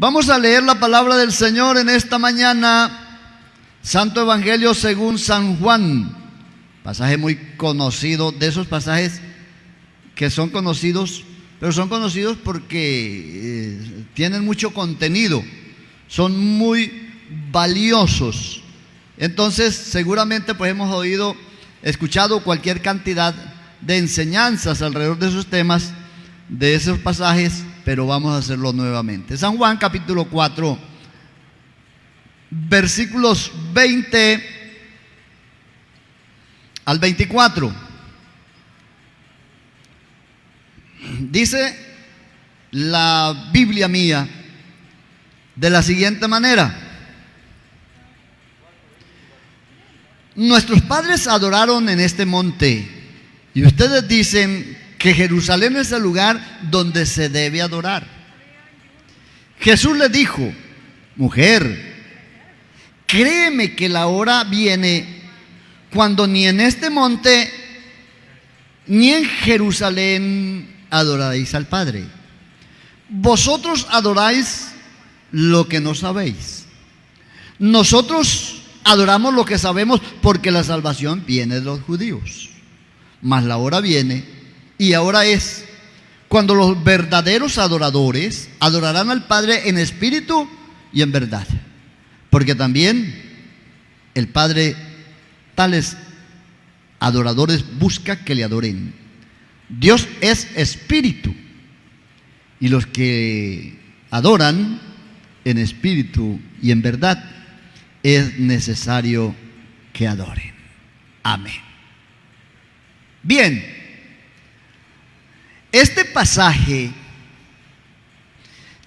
Vamos a leer la palabra del Señor en esta mañana. Santo Evangelio según San Juan. Pasaje muy conocido, de esos pasajes que son conocidos, pero son conocidos porque tienen mucho contenido, son muy valiosos. Entonces seguramente pues hemos escuchado cualquier cantidad de enseñanzas alrededor de esos temas, de esos pasajes, pero vamos a hacerlo nuevamente. San Juan capítulo 4, versículos 20 al 24. Dice la Biblia mía de la siguiente manera: nuestros padres adoraron en este monte, y ustedes dicen que Jerusalén es el lugar donde se debe adorar. Jesús les dijo: mujer, créeme que la hora viene cuando ni en este monte ni en Jerusalén adoraréis al Padre. Vosotros adoráis lo que no sabéis. Nosotros adoramos lo que sabemos, porque la salvación viene de los judíos. Mas la hora viene, y ahora es, cuando los verdaderos adoradores adorarán al Padre en espíritu y en verdad, porque también el Padre tales adoradores busca que le adoren. Dios es espíritu, y los que adoran en espíritu y en verdad es necesario que adoren. Amén. Bien, este pasaje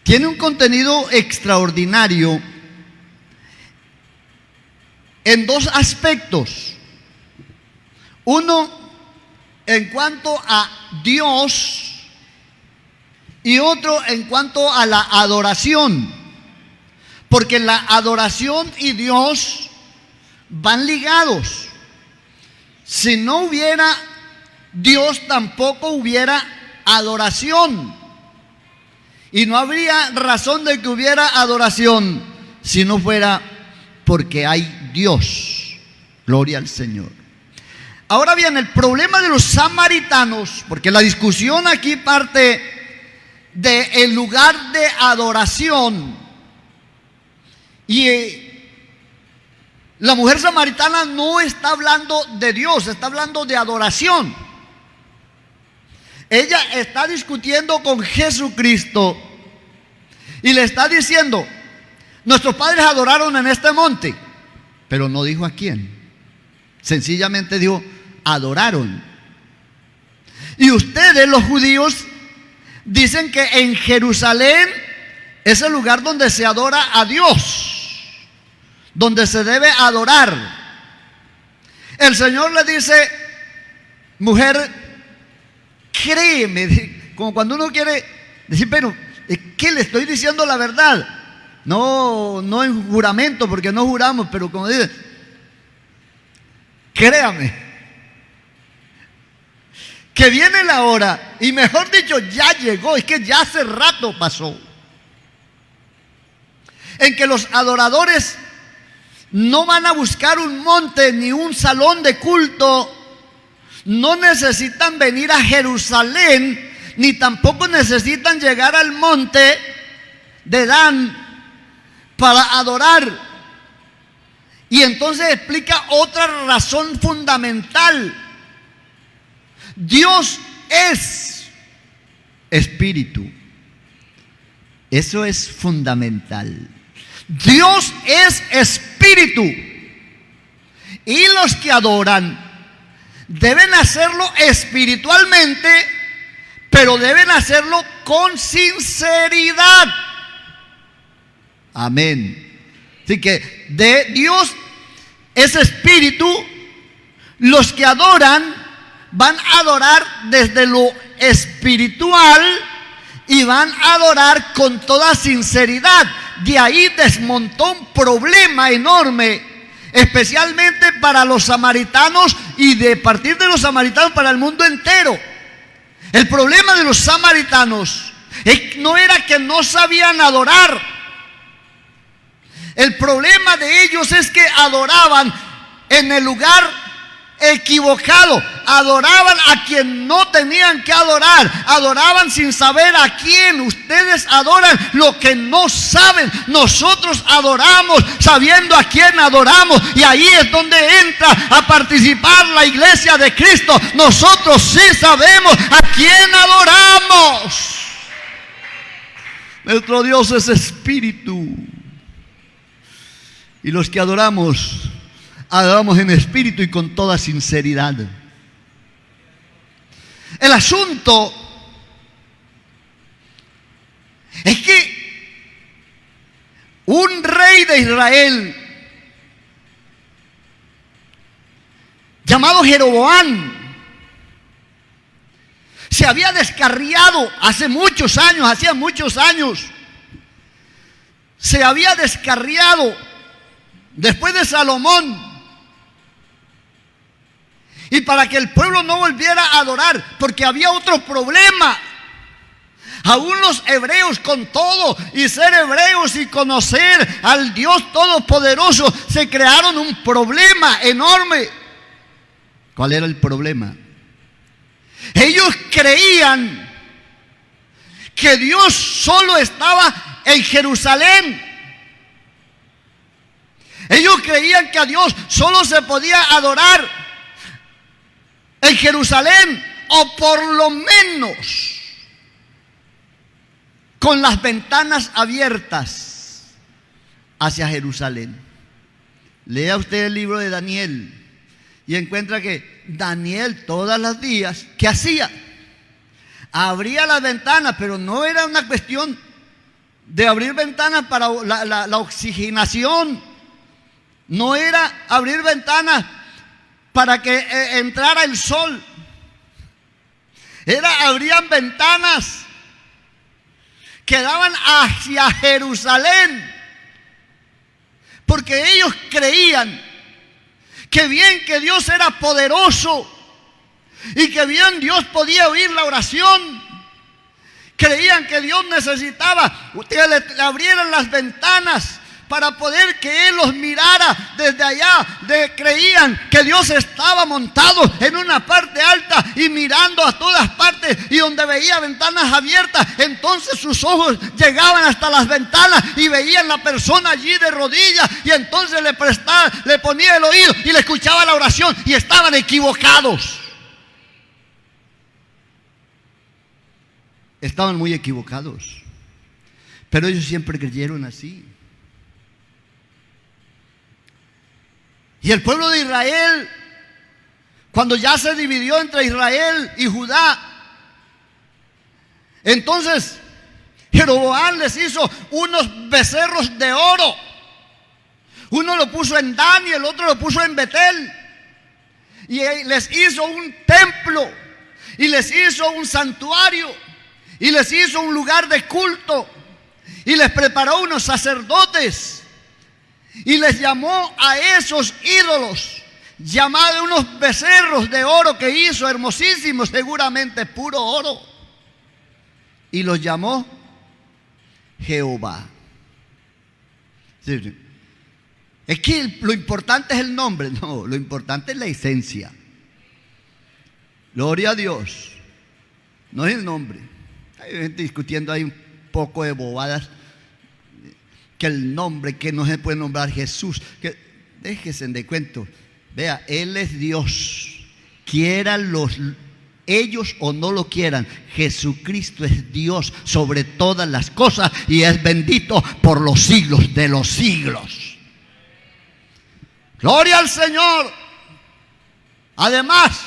tiene un contenido extraordinario en dos aspectos. Uno, en cuanto a Dios, y otro en cuanto a la adoración. Porque la adoración y Dios van ligados. Si no hubiera Dios, tampoco hubiera adoración. Y no habría razón de que hubiera adoración si no fuera porque hay Dios. Gloria al Señor. Ahora bien, el problema de los samaritanos, porque la discusión aquí parte del lugar de adoración, y la mujer samaritana no está hablando de Dios, está hablando de adoración. Ella está discutiendo con Jesucristo y le está diciendo: nuestros padres adoraron en este monte, pero no dijo a quién. Sencillamente dijo: adoraron. Y ustedes, los judíos, dicen que en Jerusalén es el lugar donde se adora a Dios, donde se debe adorar. El Señor le dice: mujer, créeme. Como cuando uno quiere decir: pero es que le estoy diciendo la verdad. No en juramento, porque no juramos, pero como dice, créame que viene la hora, y mejor dicho, ya llegó, es que ya hace rato pasó, en que los adoradores no van a buscar un monte ni un salón de culto, no necesitan venir a Jerusalén, ni tampoco necesitan llegar al monte de Dan para adorar. Y entonces explica otra razón fundamental: Dios es espíritu. Eso es fundamental. Dios es espíritu, y los que adoran deben hacerlo espiritualmente, pero deben hacerlo con sinceridad. Amén. Así que Dios es espíritu. Los que adoran van a adorar desde lo espiritual y van a adorar con toda sinceridad. De ahí desmontó un problema enorme, especialmente para los samaritanos, y de partir de los samaritanos para el mundo entero. El problema de los samaritanos no era que no sabían adorar, El problema de ellos es que adoraban en el lugar equivocado, adoraban a quien no tenían que adorar, adoraban sin saber a quién. Ustedes adoran lo que no saben. Nosotros adoramos sabiendo a quién adoramos, y ahí es donde entra a participar la iglesia de Cristo. Nosotros sí sabemos a quién adoramos. Nuestro Dios es espíritu, y los que adoramos en espíritu y con toda sinceridad. El asunto es que un rey de Israel llamado Jeroboam se había descarriado hacía muchos años, se había descarriado después de Salomón. Y para que el pueblo no volviera a adorar, porque había otro problema. Aún los hebreos, con todo y ser hebreos y conocer al Dios Todopoderoso, se crearon un problema enorme. ¿Cuál era el problema? Ellos creían que Dios solo estaba en Jerusalén. Ellos creían que a Dios solo se podía adorar en Jerusalén, o por lo menos con las ventanas abiertas hacia Jerusalén. Lea usted el libro de Daniel y encuentra que Daniel todos los días, ¿qué hacía? Abría las ventanas, pero no era una cuestión de abrir ventanas para la oxigenación. No era abrir ventanas para que entrara el sol. Abrían ventanas que daban hacia Jerusalén, porque ellos creían que bien que Dios era poderoso y que bien Dios podía oír la oración. Creían que Dios necesitaba que le abrieran las ventanas para poder que Él los mirara desde allá. Creían que Dios estaba montado en una parte alta y mirando a todas partes, y donde veía ventanas abiertas, entonces sus ojos llegaban hasta las ventanas y veían la persona allí de rodillas, y entonces le ponía el oído y le escuchaba la oración, y estaban equivocados. Estaban muy equivocados, pero ellos siempre creyeron así. Y el pueblo de Israel, cuando ya se dividió entre Israel y Judá, entonces Jeroboam les hizo unos becerros de oro. Uno lo puso en Dan y el otro lo puso en Betel. Y les hizo un templo, y les hizo un santuario, y les hizo un lugar de culto, y les preparó unos sacerdotes. Y les llamó a esos ídolos, llamados unos becerros de oro que hizo, hermosísimos, seguramente puro oro. Y los llamó Jehová. Sí. Es que lo importante es el nombre, no, lo importante es la esencia. Gloria a Dios. No es el nombre. Hay gente discutiendo ahí un poco de bobadas. Que el nombre, que no se puede nombrar Jesús, que déjense de cuento. Vea, Él es Dios, quieran ellos o no lo quieran. Jesucristo es Dios sobre todas las cosas y es bendito por los siglos de los siglos. Gloria al Señor. Además,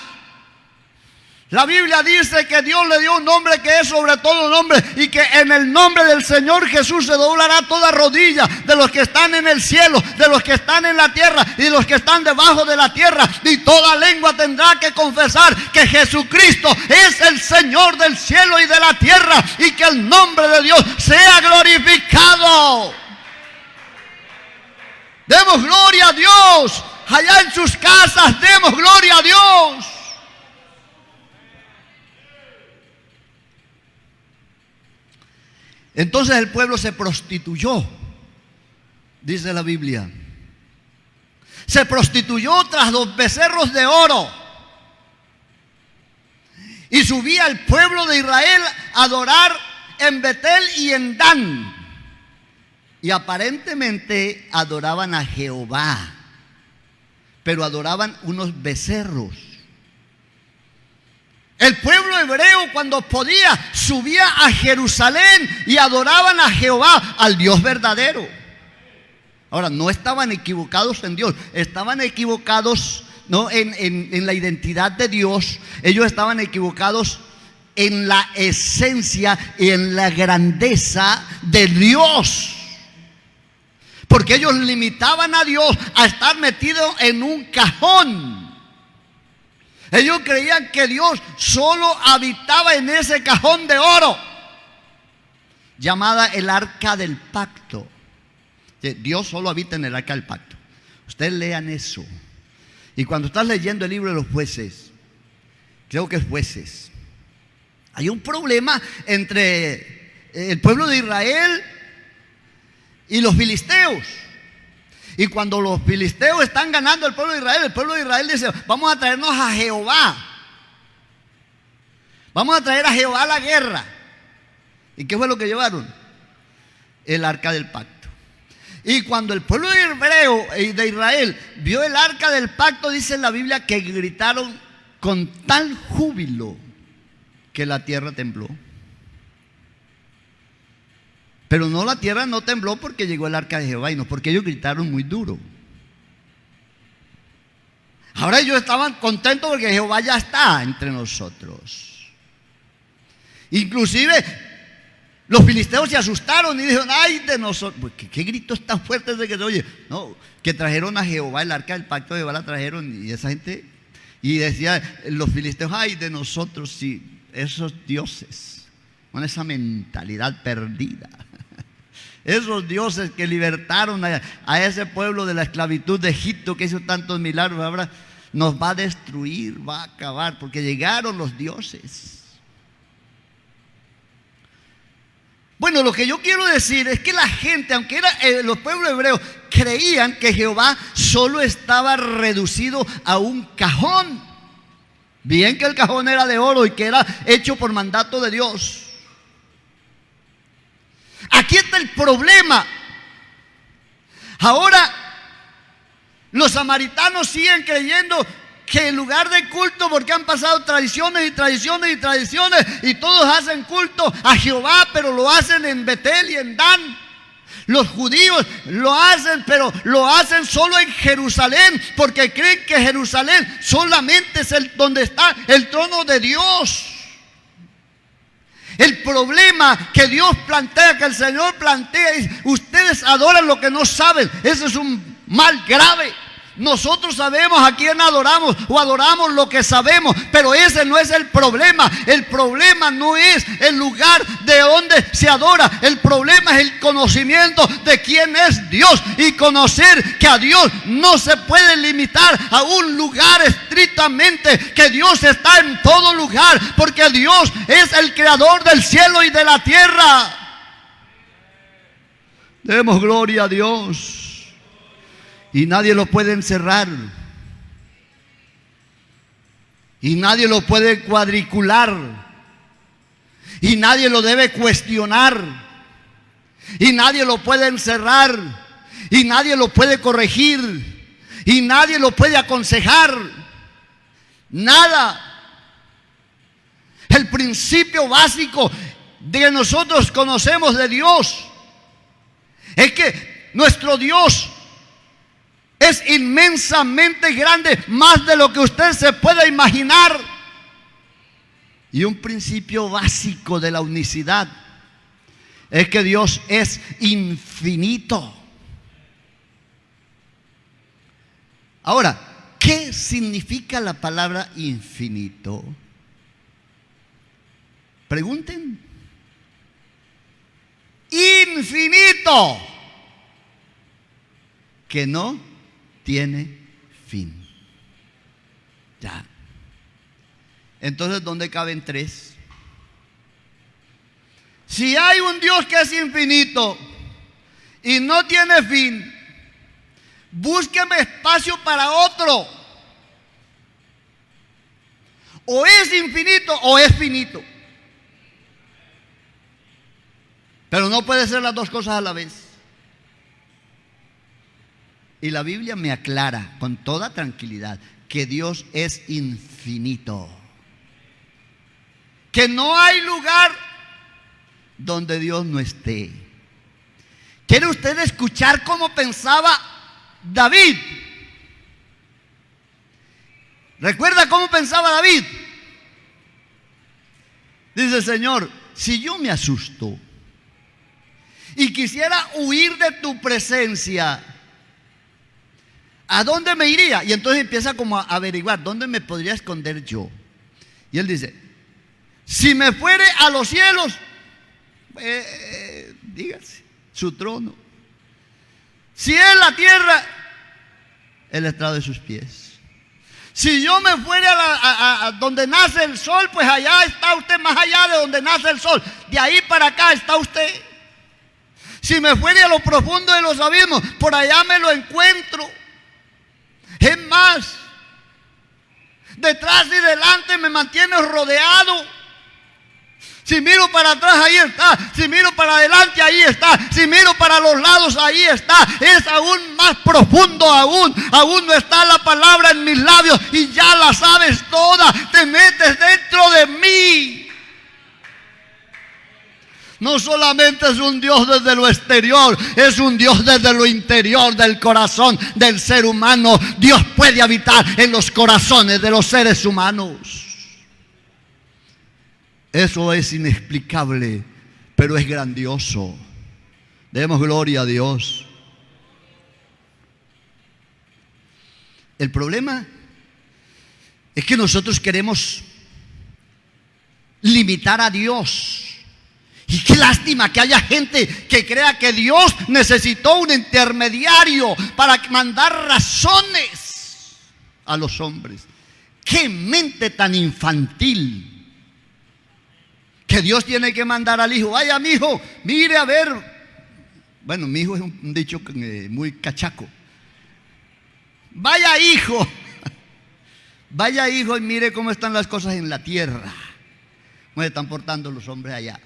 la Biblia dice que Dios le dio un nombre que es sobre todo nombre, y que en el nombre del Señor Jesús se doblará toda rodilla de los que están en el cielo, de los que están en la tierra y de los que están debajo de la tierra, y toda lengua tendrá que confesar que Jesucristo es el Señor del cielo y de la tierra, y que el nombre de Dios sea glorificado. Demos gloria a Dios. Allá en sus casas, demos gloria a Dios. Entonces el pueblo se prostituyó dice la Biblia, se prostituyó tras los becerros de oro y subía al pueblo de Israel a adorar en Betel y en Dan. Y aparentemente adoraban a Jehová, pero adoraban unos becerros. El pueblo hebreo, cuando podía, subía a Jerusalén y adoraban a Jehová, al Dios verdadero. Ahora, no estaban equivocados en Dios, estaban equivocados no en la identidad de Dios. Ellos estaban equivocados en la esencia y en la grandeza de Dios, porque ellos limitaban a Dios a estar metido en un cajón. Ellos creían que Dios solo habitaba en ese cajón de oro llamada el arca del pacto. Dios solo habita en el arca del pacto. Ustedes lean eso. Y cuando estás leyendo el libro de los jueces, creo que es Jueces, hay un problema entre el pueblo de Israel y los filisteos. Y cuando los filisteos están ganando al pueblo de Israel dice: vamos a traernos a Jehová. Vamos a traer a Jehová a la guerra. ¿Y qué fue lo que llevaron? El arca del pacto. Y cuando el pueblo de Israel vio el arca del pacto, dice en la Biblia que gritaron con tal júbilo que la tierra tembló. Pero no, la tierra no tembló porque llegó el arca de Jehová, y no porque ellos gritaron muy duro. Ahora ellos estaban contentos porque Jehová ya está entre nosotros. Inclusive los filisteos se asustaron y dijeron: ay de nosotros. ¿Qué gritos tan fuertes de que se oye? No, que trajeron a Jehová, el arca del pacto de Jehová la trajeron, y esa gente, y decía los filisteos: ay de nosotros, si esos dioses con esa mentalidad perdida, esos dioses que libertaron a ese pueblo de la esclavitud de Egipto, que hizo tantos milagros, ahora nos va a destruir, va a acabar, porque llegaron los dioses. Bueno, lo que yo quiero decir es que la gente, aunque era los pueblos hebreos, creían que Jehová solo estaba reducido a un cajón. Bien que el cajón era de oro y que era hecho por mandato de Dios. Aquí está el problema. Ahora los samaritanos siguen creyendo que en lugar de culto, porque han pasado tradiciones y tradiciones y tradiciones, y todos hacen culto a Jehová, pero lo hacen en Betel y en Dan. Los judíos lo hacen, pero lo hacen solo en Jerusalén, porque creen que Jerusalén solamente es donde está el trono de Dios. El problema que Dios plantea, que el Señor plantea, es: ustedes adoran lo que no saben. Ese es un mal grave. Nosotros sabemos a quién adoramos, o adoramos lo que sabemos, pero ese no es el problema. El problema no es el lugar de donde se adora. El problema es el conocimiento de quién es Dios, y conocer que a Dios no se puede limitar a un lugar estrictamente, que Dios está en todo lugar, porque Dios es el creador del cielo y de la tierra. Demos gloria a Dios. Y nadie lo puede encerrar, y nadie lo puede cuadricular, y nadie lo debe cuestionar, y nadie lo puede encerrar, y nadie lo puede corregir, y nadie lo puede aconsejar. Nada. El principio básico de que nosotros conocemos de Dios es que nuestro Dios es inmensamente grande, más de lo que usted se pueda imaginar. Y un principio básico de la unicidad es que Dios es infinito. Ahora, ¿qué significa la palabra infinito? Pregunten. Infinito, que no tiene fin. Ya. Entonces, ¿dónde caben tres? Si hay un Dios que es infinito y no tiene fin. Búsqueme espacio para otro. O es infinito o es finito. Pero no puede ser las dos cosas a la vez. Y la Biblia me aclara con toda tranquilidad que Dios es infinito. Que no hay lugar donde Dios no esté. ¿Quiere usted escuchar cómo pensaba David? ¿Recuerda cómo pensaba David? Dice: Señor, si yo me asusto y quisiera huir de tu presencia, ¿a dónde me iría? Y entonces empieza como a averiguar, ¿dónde me podría esconder yo? Y él dice: si me fuere a los cielos, dígase, su trono. Si es la tierra, el estrado de sus pies. Si yo me fuera a donde nace el sol, pues allá está usted, más allá de donde nace el sol. De ahí para acá está usted. Si me fuera a lo profundo de los abismos, por allá me lo encuentro. Es más, detrás y delante me mantiene rodeado. Si miro para atrás, ahí está. Si miro para adelante, ahí está. Si miro para los lados, ahí está. Es aún más profundo aún. Aún no está la palabra en mis labios y ya la sabes toda. Te metes dentro de mí. No solamente es un Dios desde lo exterior, es un Dios desde lo interior del corazón del ser humano. Dios puede habitar en los corazones de los seres humanos. Eso es inexplicable, pero es grandioso. Demos gloria a Dios. El problema es que nosotros queremos limitar a Dios. Y qué lástima que haya gente que crea que Dios necesitó un intermediario para mandar razones a los hombres. ¡Qué mente tan infantil! Que Dios tiene que mandar al hijo: vaya, mi hijo, mire a ver. Bueno, mi hijo es un dicho muy cachaco. Vaya, hijo. Vaya, hijo, y mire cómo están las cosas en la tierra. Cómo se están portando los hombres allá.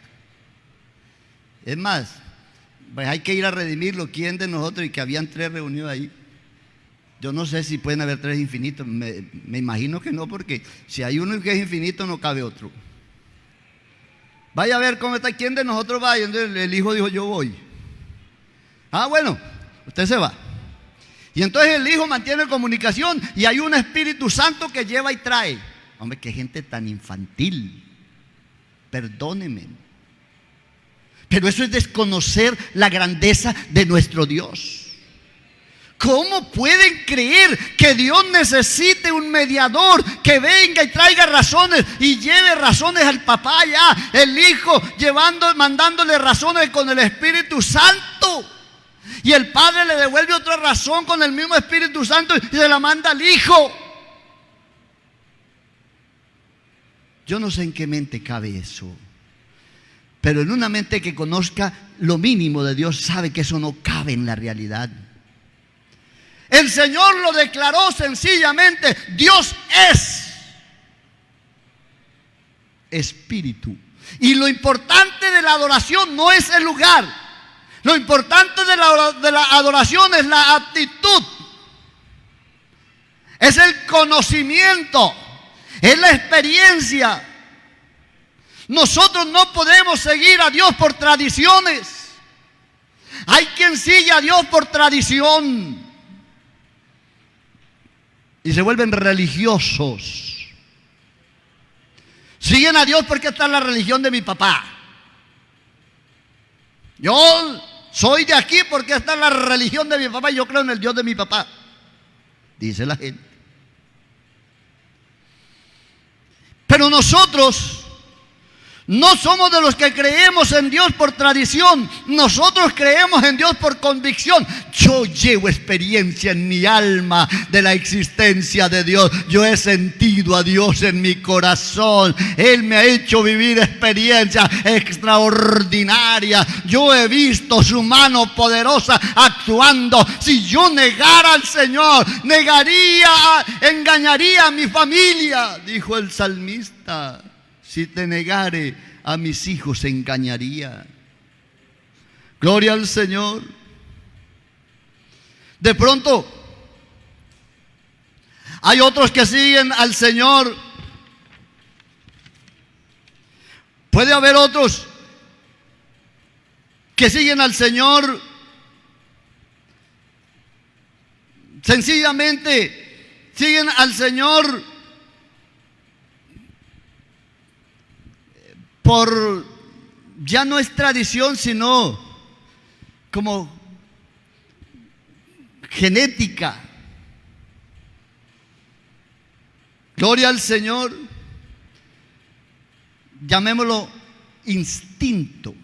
Es más, pues hay que ir a redimirlo. ¿Quién de nosotros? Y que habían 3 reunidos ahí. Yo no sé si pueden haber 3 infinitos. Me imagino que no, porque si hay uno que es infinito, no cabe otro. Vaya a ver cómo está. ¿Quién de nosotros va? Y entonces el hijo dijo: yo voy. Ah, bueno, usted se va. Y entonces el hijo mantiene comunicación y hay un Espíritu Santo que lleva y trae. Hombre, qué gente tan infantil. Perdónenme. Pero eso es desconocer la grandeza de nuestro Dios. ¿Cómo pueden creer que Dios necesite un mediador que venga y traiga razones y lleve razones al papá allá? El hijo mandándole razones con el Espíritu Santo. Y el padre le devuelve otra razón con el mismo Espíritu Santo y se la manda al hijo. Yo no sé en qué mente cabe eso. Pero en una mente que conozca lo mínimo de Dios sabe que eso no cabe en la realidad. El Señor lo declaró sencillamente: Dios es espíritu. Y lo importante de la adoración no es el lugar. Lo importante de la adoración es la actitud. Es el conocimiento. Es la experiencia. Nosotros no podemos seguir a Dios por tradiciones. Hay quien sigue a Dios por tradición y se vuelven religiosos. Siguen a Dios porque esta es la religión de mi papá. Yo soy de aquí porque esta es la religión de mi papá y yo creo en el Dios de mi papá, dice la gente. Pero nosotros No somos de los que creemos en Dios por tradición. Nosotros creemos en Dios por convicción. Yo llevo experiencia en mi alma de la existencia de Dios. Yo he sentido a Dios en mi corazón. Él me ha hecho vivir experiencias extraordinarias. Yo he visto su mano poderosa actuando. Si yo negara al Señor, engañaría a mi familia, dijo el salmista. Si te negare, a mis hijos engañaría. Gloria al Señor. De pronto, hay otros que siguen al Señor. Puede haber otros que siguen al Señor sencillamente, siguen al Señor por, ya no es tradición, sino como genética. Gloria al Señor. Llamémoslo instinto.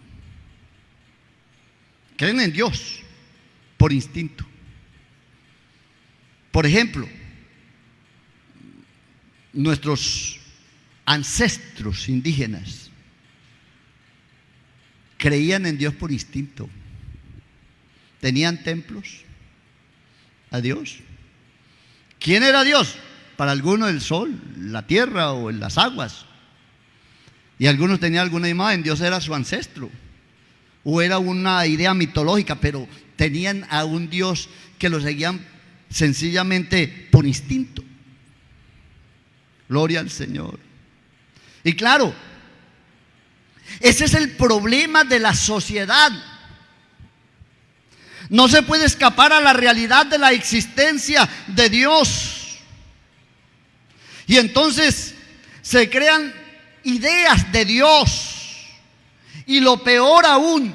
Creen en Dios por instinto. Por ejemplo, nuestros ancestros indígenas creían en Dios por instinto. Tenían templos a Dios. ¿Quién era Dios? Para algunos el sol, la tierra o las aguas. Y algunos tenían alguna imagen. Dios era su ancestro. O era una idea mitológica, pero tenían a un Dios que lo seguían sencillamente por instinto. Gloria al Señor. Y claro, ese es el problema de la sociedad. No se puede escapar a la realidad de la existencia de Dios. Y entonces se crean ideas de Dios. Y lo peor aún,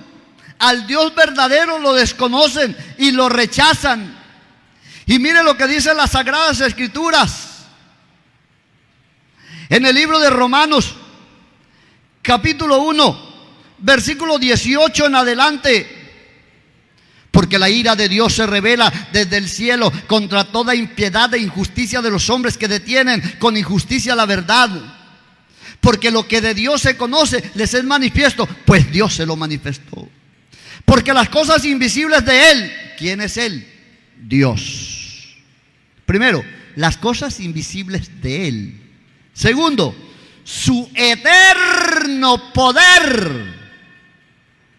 al Dios verdadero lo desconocen y lo rechazan. Y mire lo que dicen las Sagradas Escrituras. En el libro de Romanos, capítulo 1, versículo 18 en adelante. Porque la ira de Dios se revela desde el cielo contra toda impiedad e injusticia de los hombres que detienen con injusticia la verdad. Porque lo que de Dios se conoce les es manifiesto, pues Dios se lo manifestó. Porque las cosas invisibles de Él, ¿quién es Él? Dios. Primero, las cosas invisibles de Él. Segundo, su eterno poder.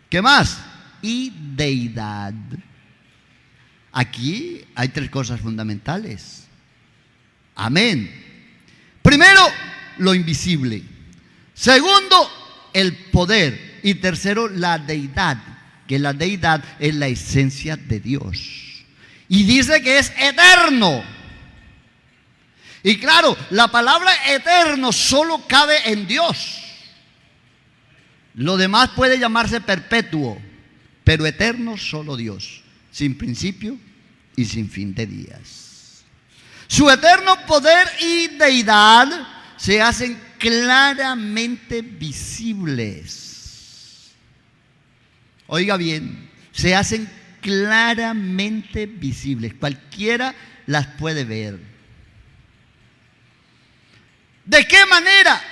¿Qué más? Y deidad. Aquí hay tres cosas fundamentales. Amén. Primero, lo invisible. Segundo, el poder. Y tercero, la deidad. Que la deidad es la esencia de Dios. Y dice que es eterno. Y claro, la palabra eterno solo cabe en Dios. Lo demás puede llamarse perpetuo, pero eterno solo Dios, sin principio y sin fin de días. Su eterno poder y deidad se hacen claramente visibles. Oiga bien, se hacen claramente visibles. Cualquiera las puede ver. ¿De qué manera?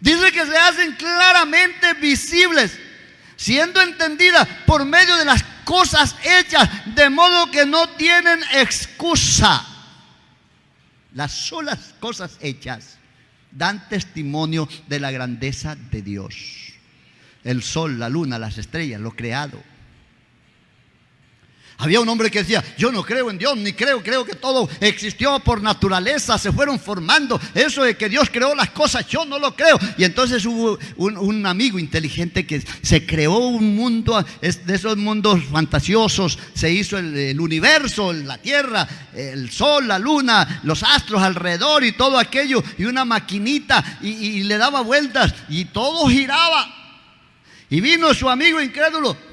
Dice que se hacen claramente visibles, siendo entendidas por medio de las cosas hechas, de modo que no tienen excusa. Las solas cosas hechas dan testimonio de la grandeza de Dios. El sol, la luna, las estrellas, lo creado. Había un hombre que decía, yo no creo en Dios, ni creo que todo existió por naturaleza, se fueron formando. Eso de que Dios creó las cosas, yo no lo creo. Y entonces hubo un amigo inteligente que se creó un mundo, de esos mundos fantasiosos. Se hizo el universo, la tierra, el sol, la luna, los astros alrededor y todo aquello. Y una maquinita y le daba vueltas y todo giraba. Y vino su amigo incrédulo.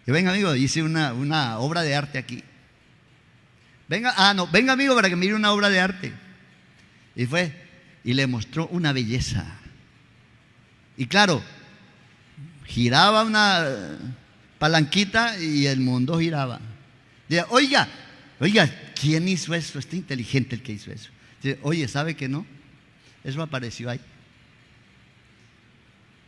Y venga amigo, hice una obra de arte aquí. Venga amigo para que mire una obra de arte. Y fue, y le mostró una belleza. Y claro, giraba una palanquita y el mundo giraba. Dice, oiga, ¿quién hizo eso? Está inteligente el que hizo eso. Dice, oye, ¿sabe que no? Eso apareció ahí.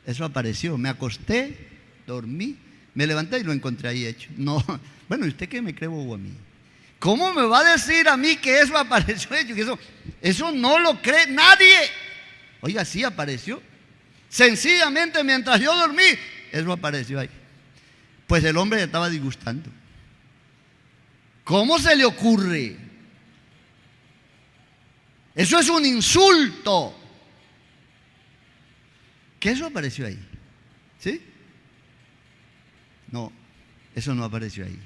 Eso apareció. Me acosté, dormí, me levanté y lo encontré ahí hecho. No, bueno, ¿y usted qué me cree bobo a mí? ¿Cómo me va a decir a mí que eso apareció hecho? Que eso no lo cree nadie. Oiga, sí apareció. Sencillamente mientras yo dormí, eso apareció ahí. Pues el hombre le estaba disgustando. ¿Cómo se le ocurre? Eso es un insulto. ¿Que eso apareció ahí? ¿Sí? No, eso no apareció ahí.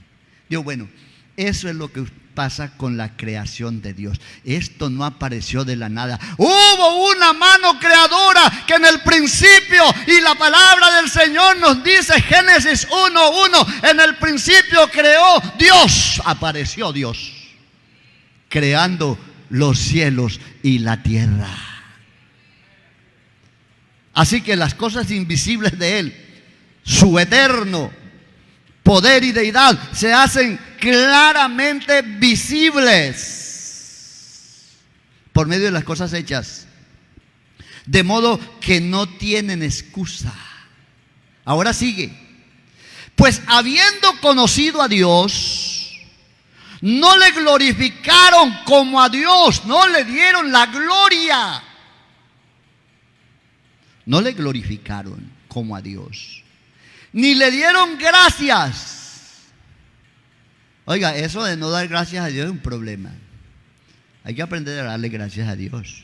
Digo, bueno, eso es lo que pasa con la creación de Dios. Esto no apareció de la nada. Hubo una mano creadora que en el principio, y la palabra del Señor nos dice, Génesis 1:1, en el principio creó Dios, apareció Dios, creando los cielos y la tierra. Así que las cosas invisibles de Él, su eterno poder y deidad, se hacen claramente visibles por medio de las cosas hechas, de modo que no tienen excusa. Ahora sigue. Pues habiendo conocido a Dios, no le glorificaron como a Dios, no le dieron la gloria. No le glorificaron como a Dios, ni le dieron gracias. Oiga, eso de no dar gracias a Dios es un problema. Hay que aprender a darle gracias a Dios.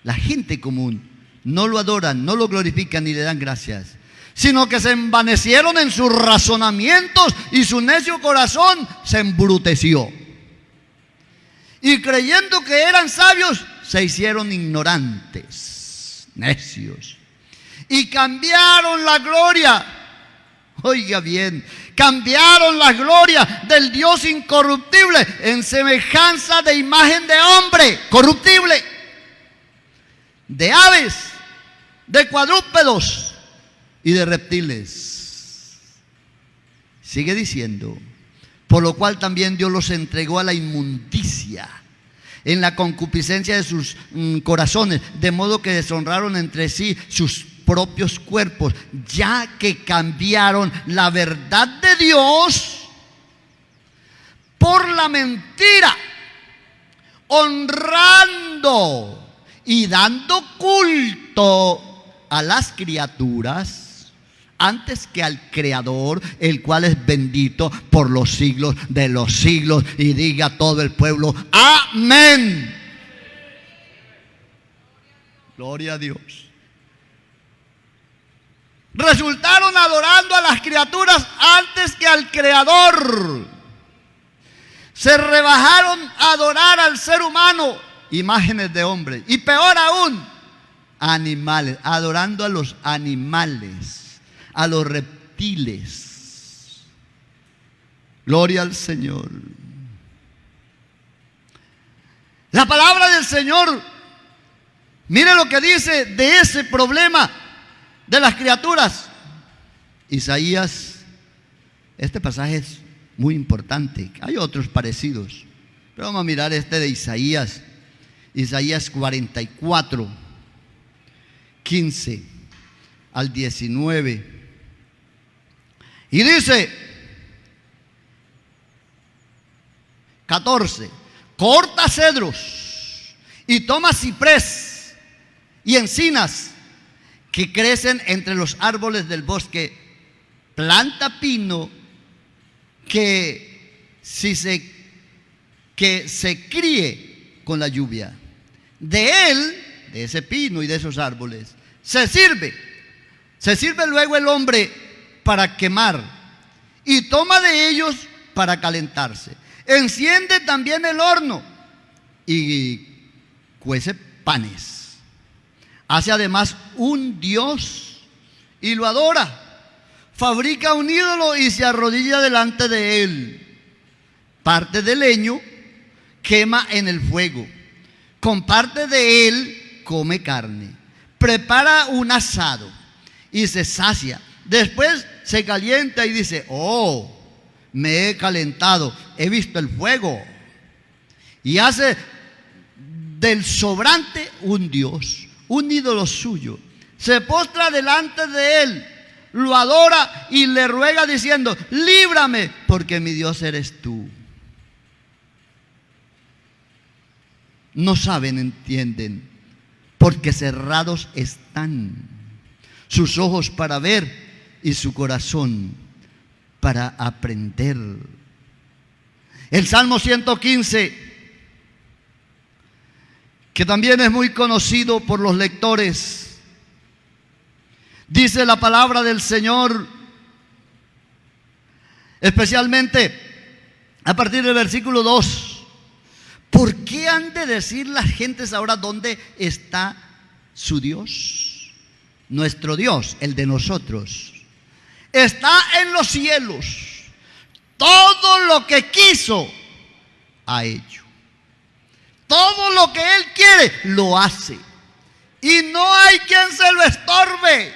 La gente común no lo adoran, no lo glorifican ni le dan gracias, sino que se envanecieron en sus razonamientos y su necio corazón se embruteció. Y creyendo que eran sabios, se hicieron ignorantes, necios, y cambiaron la gloria. Oiga bien, cambiaron la gloria del Dios incorruptible en semejanza de imagen de hombre corruptible, de aves, de cuadrúpedos y de reptiles. Sigue diciendo, por lo cual también Dios los entregó a la inmundicia en la concupiscencia de sus corazones, de modo que deshonraron entre sí sus propios cuerpos, ya que cambiaron la verdad de Dios por la mentira, honrando y dando culto a las criaturas antes que al Creador, el cual es bendito por los siglos de los siglos. Y diga todo el pueblo, amén. Gloria a Dios. Resultaron adorando a las criaturas antes que al Creador. Se rebajaron a adorar al ser humano, imágenes de hombres, y peor aún, animales, adorando a los animales, a los reptiles. Gloria al Señor. La palabra del Señor, mire lo que dice de ese problema de las criaturas. Isaías, este pasaje es muy importante. Hay otros parecidos, pero vamos a mirar este de Isaías. Isaías 44, 15 al 19. Y dice 14: corta cedros y toma ciprés y encinas que crecen entre los árboles del bosque, planta pino que se críe con la lluvia. De él, de ese pino y de esos árboles, se sirve luego el hombre para quemar, y toma de ellos para calentarse. Enciende también el horno y cuece panes. Hace además un dios y lo adora. Fabrica un ídolo y se arrodilla delante de él. Parte de leño quema en el fuego. Con parte de él come carne, prepara un asado y se sacia. Después se calienta y dice, oh, me he calentado, he visto el fuego. Y hace del sobrante un dios, un ídolo suyo. Se postra delante de él, lo adora y le ruega diciendo, líbrame, porque mi Dios eres tú. No saben, entienden, porque cerrados están sus ojos para ver y su corazón para aprender. El Salmo 115, que también es muy conocido por los lectores, dice la palabra del Señor, especialmente a partir del versículo 2. ¿Por qué han de decir las gentes ahora dónde está su Dios? Nuestro Dios, el de nosotros, está en los cielos. Todo lo que quiso ha hecho. Todo lo que Él quiere lo hace. Y no hay quien se lo estorbe.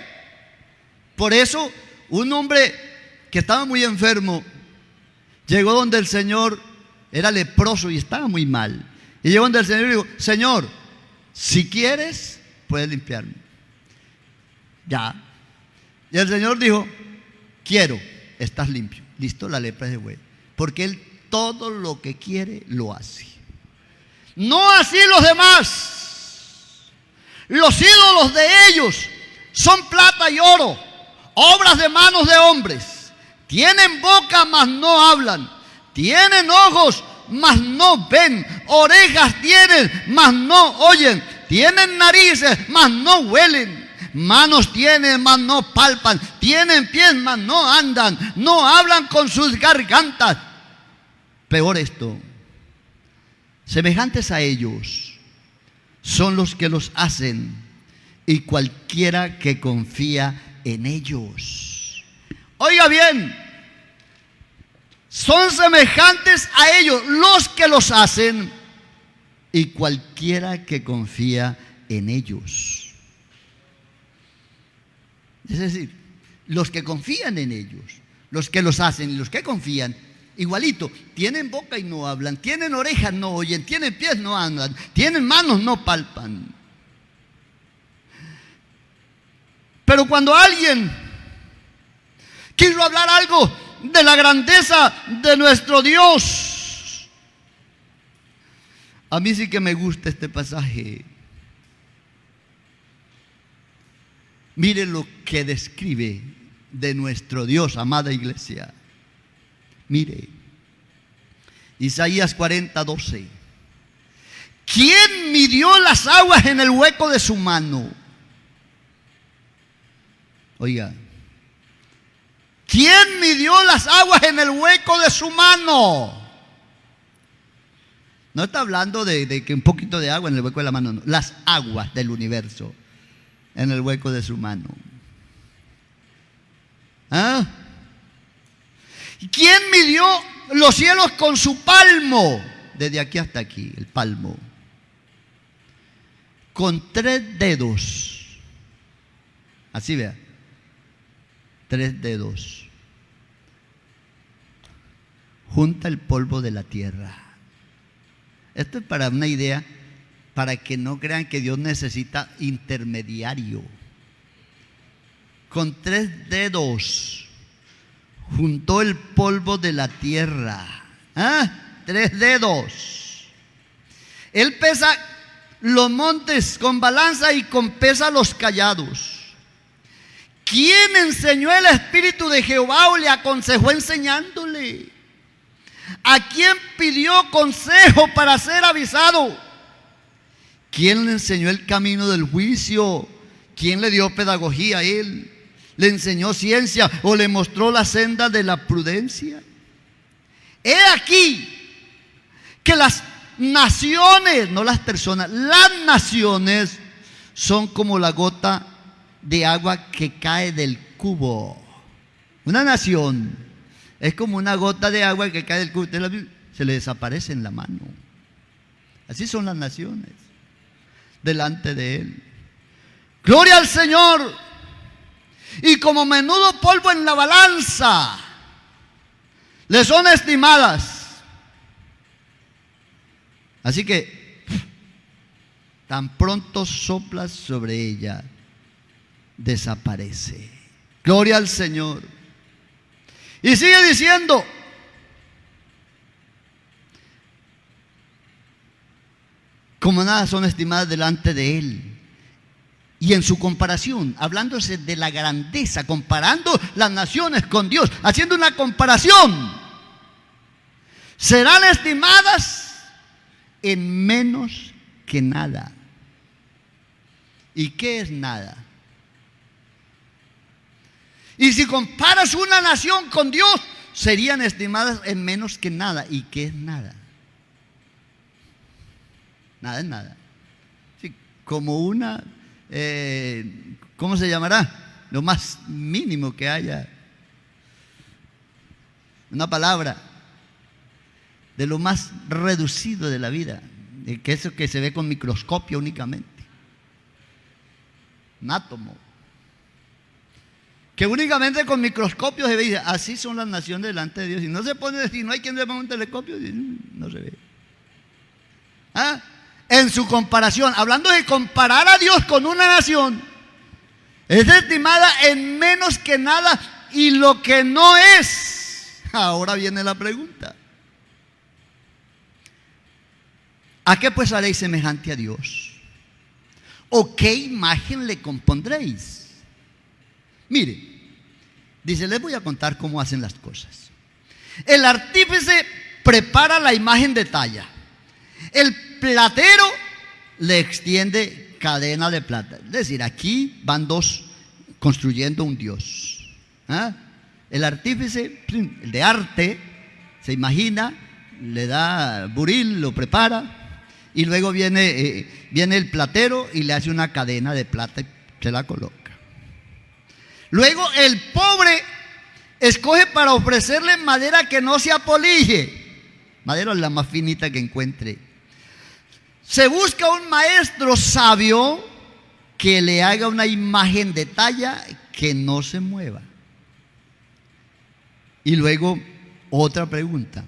Por eso un hombre que estaba muy enfermo llegó donde el Señor, era leproso y estaba muy mal. Y llegó donde el Señor y dijo, Señor, si quieres, puedes limpiarme. Ya. Y el Señor dijo, quiero, estás limpio. Listo, la lepra se fue. Porque Él todo lo que quiere lo hace. No así los demás. Los ídolos de ellos son plata y oro, obras de manos de hombres. Tienen boca, mas no hablan. Tienen ojos, mas no ven. Orejas tienen, mas no oyen. Tienen narices, mas no huelen. Manos tienen, mas no palpan. Tienen pies, mas no andan. No hablan con sus gargantas. Peor esto. Semejantes a ellos son los que los hacen, y cualquiera que confía en ellos. Oiga bien, son semejantes a ellos los que los hacen, y cualquiera que confía en ellos. Es decir, los que confían en ellos, los que los hacen y los que confían, igualito, tienen boca y no hablan, tienen orejas no oyen, tienen pies no andan, tienen manos no palpan. Pero cuando alguien quiso hablar algo de la grandeza de nuestro Dios, a mí sí que me gusta este pasaje. Mire lo que describe de nuestro Dios, amada iglesia. Mire, Isaías 40:12. ¿Quién midió las aguas en el hueco de su mano? Oiga, ¿quién midió las aguas en el hueco de su mano? No está hablando de que un poquito de agua en el hueco de la mano, no. Las aguas del universo en el hueco de su mano. ¿Ah? ¿Quién midió los cielos con su palmo? Desde aquí hasta aquí, el palmo. Con 3 dedos. Así vea. 3 dedos. Junta el polvo de la tierra. Esto es para una idea, para que no crean que Dios necesita intermediario. Con 3 dedos juntó el polvo de la tierra. 3 dedos. Él pesa los montes con balanza y con pesa los callados. ¿Quién enseñó el Espíritu de Jehová o le aconsejó enseñándole? ¿A quién pidió consejo para ser avisado? ¿Quién le enseñó el camino del juicio? ¿Quién le dio pedagogía a él? ¿Le enseñó ciencia o le mostró la senda de la prudencia? He aquí que las naciones, no las personas, las naciones son como la gota de agua que cae del cubo. Una nación es como una gota de agua que cae del cubo, se le desaparece en la mano. Así son las naciones. delante de Él. Gloria al Señor. Y como menudo polvo en la balanza le son estimadas. Así que tan pronto soplas sobre ella, desaparece. Gloria al Señor. Y sigue diciendo: como nada son estimadas delante de Él. Y en su comparación, hablándose de la grandeza, comparando las naciones con Dios, haciendo una comparación, serán estimadas en menos que nada. ¿Y qué es nada? Y si comparas una nación con Dios, serían estimadas en menos que nada. ¿Y qué es nada? Nada es nada. Sí, como una, ¿cómo se llamará? Lo más mínimo que haya. Una palabra de lo más reducido de la vida, de que eso que se ve con microscopio únicamente. Un átomo. Que únicamente con microscopio se ve. Así son las naciones delante de Dios. Y no se pone a decir, no hay quien le ponga un telescopio, no se ve. ¿Ah? En su comparación, hablando de comparar a Dios con una nación, es estimada en menos que nada, y lo que no es. Ahora viene la pregunta: ¿a qué pues haréis semejante a Dios? ¿O qué imagen le compondréis? Mire, dice, les voy a contar cómo hacen las cosas. El artífice prepara la imagen de talla. El platero le extiende cadena de plata. Es decir, aquí van dos construyendo un Dios. ¿Ah? El artífice, el de arte, se imagina, le da buril, lo prepara, y luego viene el platero y le hace una cadena de plata y se la coloca. Luego el pobre escoge para ofrecerle madera que no se apolille. Madera es la más finita que encuentre. Se busca un maestro sabio que le haga una imagen de talla que no se mueva. Y luego otra pregunta: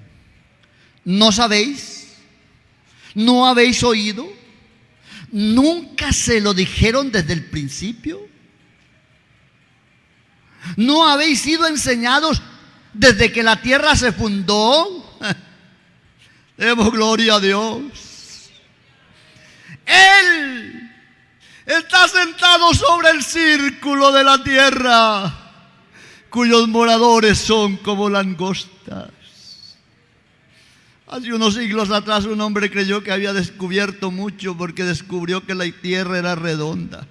¿no sabéis? ¿No habéis oído? ¿Nunca se lo dijeron desde el principio? ¿No habéis sido enseñados desde que la tierra se fundó? Demos gloria a Dios. Él está sentado sobre el círculo de la tierra, cuyos moradores son como langostas. Hace unos siglos atrás un hombre creyó que había descubierto mucho porque descubrió que la tierra era redonda.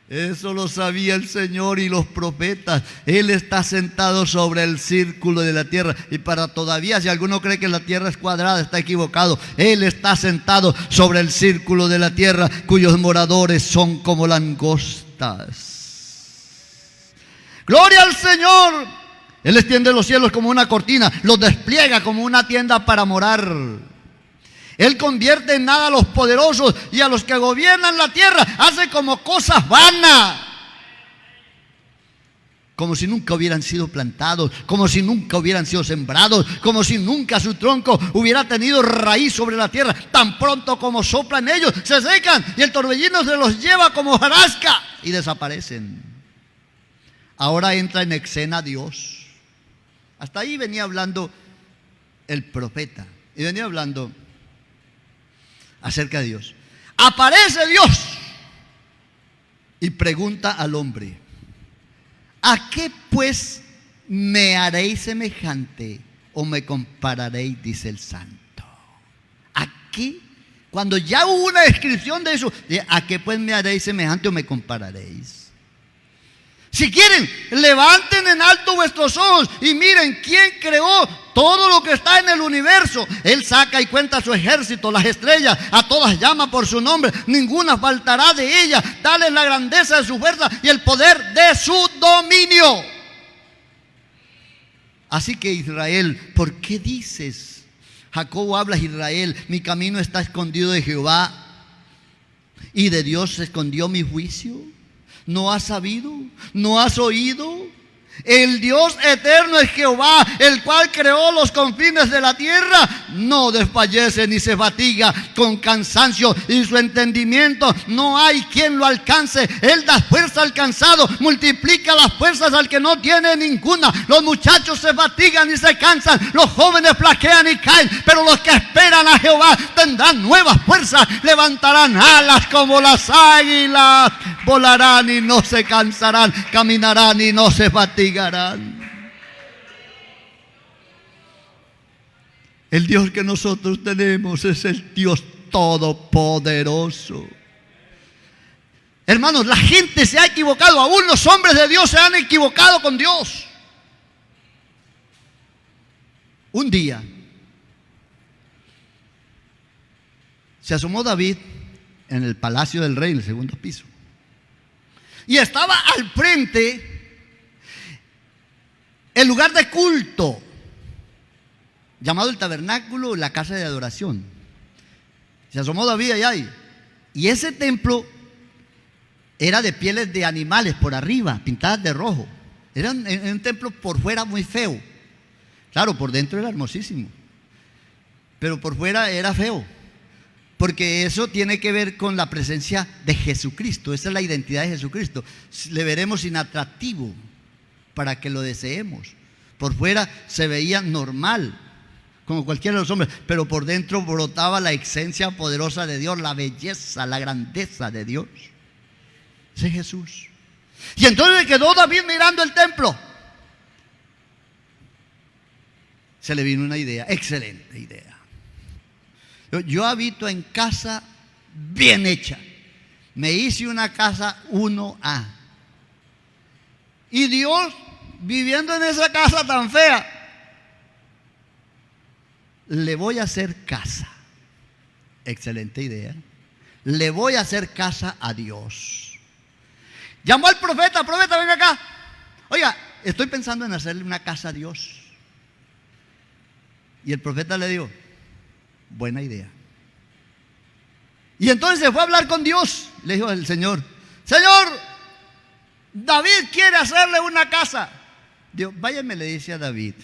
Eso lo sabía el Señor y los profetas. Él está sentado sobre el círculo de la tierra. Y para todavía, si alguno cree que la tierra es cuadrada, está equivocado. Él está sentado sobre el círculo de la tierra, cuyos moradores son como langostas. ¡Gloria al Señor! Él extiende los cielos como una cortina, los despliega como una tienda para morar. Él convierte en nada a los poderosos y a los que gobiernan la tierra hace como cosas vanas. Como si nunca hubieran sido plantados, como si nunca hubieran sido sembrados, como si nunca su tronco hubiera tenido raíz sobre la tierra. Tan pronto como soplan ellos, se secan y el torbellino se los lleva como hojarasca y desaparecen. Ahora entra en escena Dios. Hasta ahí venía hablando el profeta y venía hablando acerca de Dios. Aparece Dios y pregunta al hombre: ¿a qué pues me haréis semejante o me compararéis? Dice el santo. ¿A qué? Cuando ya hubo una descripción de eso, ¿a qué pues me haréis semejante o me compararéis? Si quieren, levanten en alto vuestros ojos y miren quién creó todo lo que está en el universo. Él saca y cuenta su ejército, las estrellas, a todas llama por su nombre, ninguna faltará de ellas. Tal es la grandeza de su fuerza y el poder de su dominio. Así que Israel, ¿por qué dices? Jacob, hablas Israel, mi camino está escondido de Jehová. ¿Y de Dios se escondió mi juicio? ¿No has sabido? ¿No has oído? El Dios eterno es Jehová, el cual creó los confines de la tierra. No desfallece ni se fatiga con cansancio, y su entendimiento no hay quien lo alcance. Él da fuerza al cansado, multiplica las fuerzas al que no tiene ninguna. Los muchachos se fatigan y se cansan, los jóvenes flaquean y caen, pero los que esperan a Jehová tendrán nuevas fuerzas, levantarán alas como las águilas, volarán y no se cansarán, caminarán y no se fatigarán. El Dios que nosotros tenemos es el Dios todopoderoso. Hermanos, la gente se ha equivocado, aún los hombres de Dios se han equivocado con Dios. Un día se asomó David en el palacio del rey, en el segundo piso, y estaba al frente el lugar de culto, llamado el tabernáculo, la casa de adoración. Se asomó David allá, y ese templo era de pieles de animales por arriba, pintadas de rojo. Era un templo por fuera muy feo. Claro, por dentro era hermosísimo, pero por fuera era feo, porque eso tiene que ver con la presencia de Jesucristo. Esa es la identidad de Jesucristo. Le veremos inatractivo para que lo deseemos. Por fuera se veía normal, como cualquiera de los hombres, pero por dentro brotaba la esencia poderosa de Dios, la belleza, la grandeza de Dios. Ese es Jesús. Y entonces quedó David mirando el templo. Se le vino una idea, excelente idea. Yo habito en casa bien hecha. Me hice una casa 1A. Y Dios, viviendo en esa casa tan fea, le voy a hacer casa. Excelente idea. Le voy a hacer casa a Dios. Llamó al profeta: profeta, ven acá. Oiga, estoy pensando en hacerle una casa a Dios. Y el profeta le dijo: buena idea. Y entonces se fue a hablar con Dios. Le dijo al Señor: Señor, David quiere hacerle una casa. Dios, váyame, le dice a David,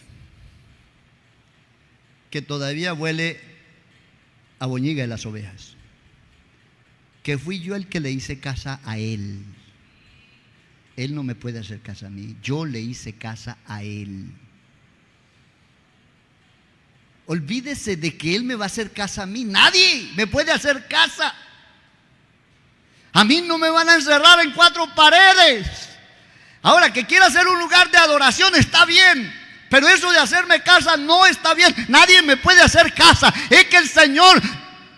que todavía huele a boñiga de las ovejas, que fui yo el que le hice casa a él. Él no me puede hacer casa a mí, yo le hice casa a él. Olvídese de que él me va a hacer casa a mí. Nadie me puede hacer casa. A mí no me van a encerrar en 4 paredes. Ahora, que quiera hacer un lugar de adoración está bien, pero eso de hacerme casa no está bien. Nadie me puede hacer casa. Es que el Señor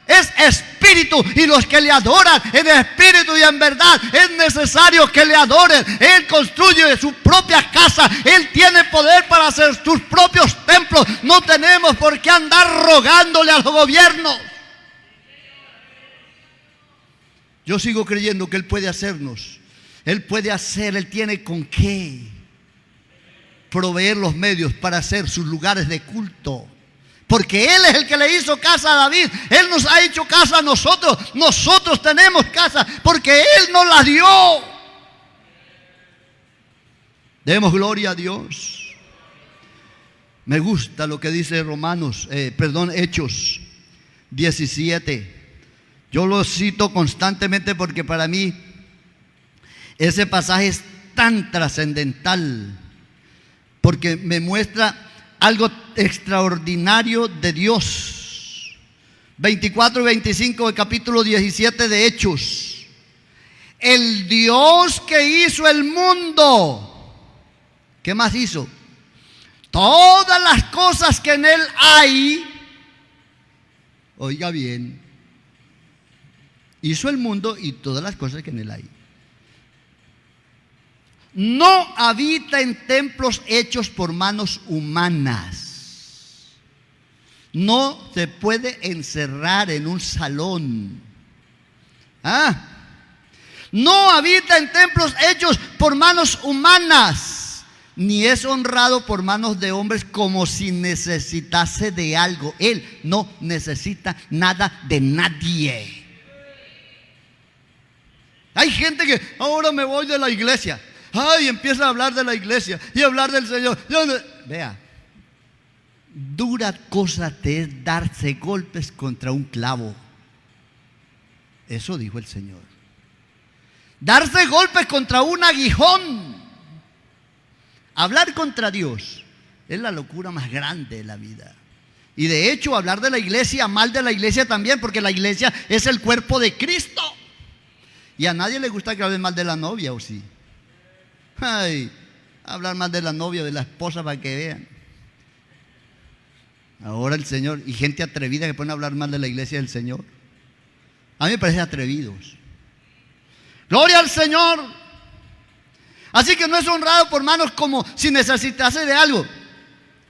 es espíritu, y los que le adoran en espíritu y en verdad es necesario que le adoren. Él construye su propia casa. Él tiene poder para hacer sus propios templos. No tenemos por qué andar rogándole a los gobiernos. Yo sigo creyendo que Él puede hacernos. Él puede hacer, Él tiene con qué proveer los medios para hacer sus lugares de culto. Porque Él es el que le hizo casa a David. Él nos ha hecho casa a nosotros. Nosotros tenemos casa porque Él nos la dio. Demos gloria a Dios. Me gusta lo que dice Hechos 17. Yo lo cito constantemente porque para mí ese pasaje es tan trascendental, porque me muestra algo extraordinario de Dios. 24 y 25 del capítulo 17 de Hechos. El Dios que hizo el mundo, ¿qué más hizo? Todas las cosas que en él hay. Oiga bien, hizo el mundo y todas las cosas que en él hay. No habita en templos hechos por manos humanas. No se puede encerrar en un salón. No habita en templos hechos por manos humanas, ni es honrado por manos de hombres como si necesitase de algo. Él no necesita nada de nadie. Hay gente que ahora me voy de la iglesia. Ay, empieza a hablar de la iglesia y hablar del Señor. Vea, dura cosa te es darse golpes contra un clavo. Eso dijo el Señor. Darse golpes contra un aguijón. Hablar contra Dios es la locura más grande de la vida. Y de hecho, hablar de la iglesia, mal de la iglesia también, porque la iglesia es el cuerpo de Cristo. Y a nadie le gusta que hablen mal de la novia, ¿o sí? Ay, hablar mal de la novia, de la esposa, para que vean. Ahora el Señor, y gente atrevida que pueden hablar mal de la iglesia del Señor. A mí me parece atrevidos. Gloria al Señor. Así que no es honrado por manos como si necesitase de algo,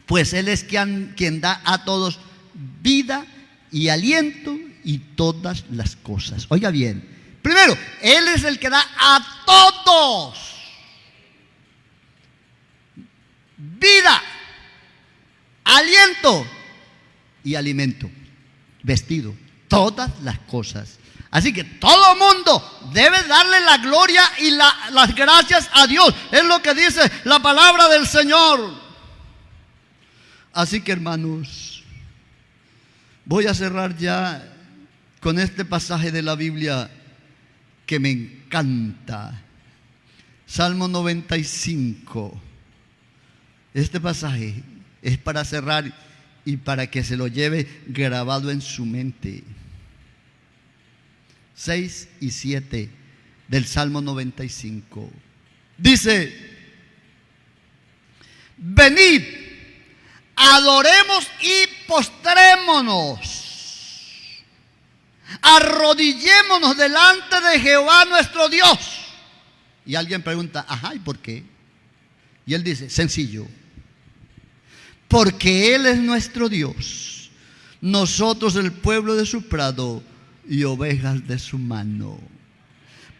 pues Él es quien da a todos vida y aliento y todas las cosas. Oiga bien, primero, Él es el que da a todos vida, aliento y alimento, vestido, todas las cosas. Así que todo mundo debe darle la gloria y las gracias a Dios. Es lo que dice la palabra del Señor. Así que, hermanos, voy a cerrar ya con este pasaje de la Biblia que me encanta. Salmo 95. Este pasaje es para cerrar y para que se lo lleve grabado en su mente. 6 y 7 del Salmo 95. Dice: venid, adoremos y postrémonos, arrodillémonos delante de Jehová nuestro Dios. Y alguien pregunta: ajá, ¿y por qué? Y él dice: sencillo, porque Él es nuestro Dios, nosotros el pueblo de su prado y ovejas de su mano.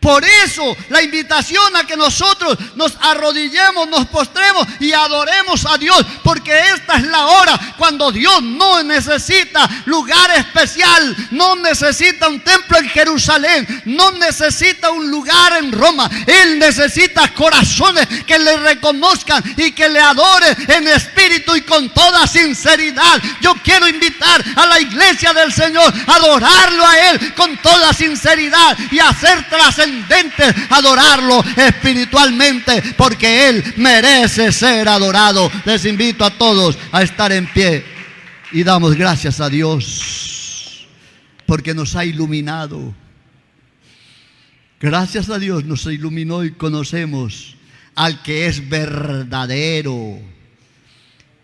Por eso la invitación a que nosotros nos arrodillemos, nos postremos y adoremos a Dios, porque esta es la hora cuando Dios no necesita lugar especial, no necesita un templo en Jerusalén, no necesita un lugar en Roma. Él necesita corazones que le reconozcan y que le adoren en espíritu y con toda sinceridad. Yo quiero invitar a la iglesia del Señor a adorarlo a Él con toda sinceridad y hacer trascendente, adorarlo espiritualmente, porque Él merece ser adorado. Les invito a todos a estar en pie y damos gracias a Dios porque nos ha iluminado. Gracias a Dios nos iluminó y conocemos al que es verdadero.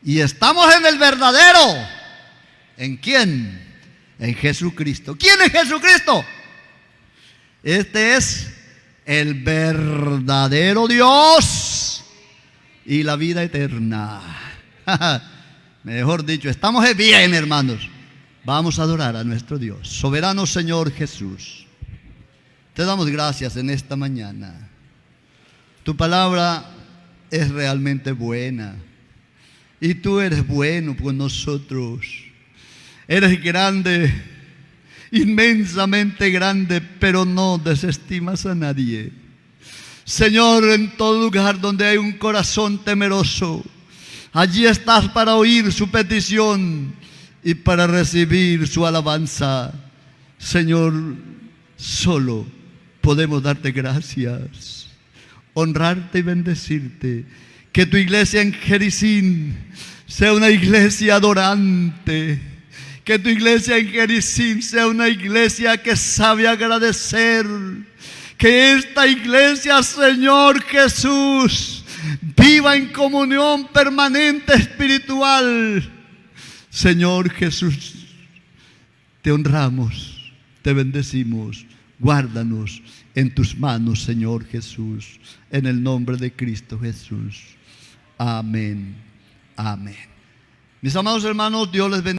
Y estamos en el verdadero. ¿En quién? En Jesucristo. ¿Quién es Jesucristo? Este es el verdadero Dios y la vida eterna. Mejor dicho, estamos bien, hermanos. Vamos a adorar a nuestro Dios. Soberano Señor Jesús, te damos gracias en esta mañana. Tu palabra es realmente buena y tú eres bueno con nosotros. Eres grande, inmensamente grande, pero no desestimas a nadie. Señor, en todo lugar donde hay un corazón temeroso, allí estás para oír su petición y para recibir su alabanza. Señor, solo podemos darte gracias, honrarte y bendecirte. Que tu iglesia en Jericín sea una iglesia adorante. Que tu iglesia en Jericín sea una iglesia que sabe agradecer. Que esta iglesia, Señor Jesús, viva en comunión permanente espiritual. Señor Jesús, te honramos, te bendecimos. Guárdanos en tus manos, Señor Jesús, en el nombre de Cristo Jesús. Amén. Amén. Mis amados hermanos, Dios les bendiga.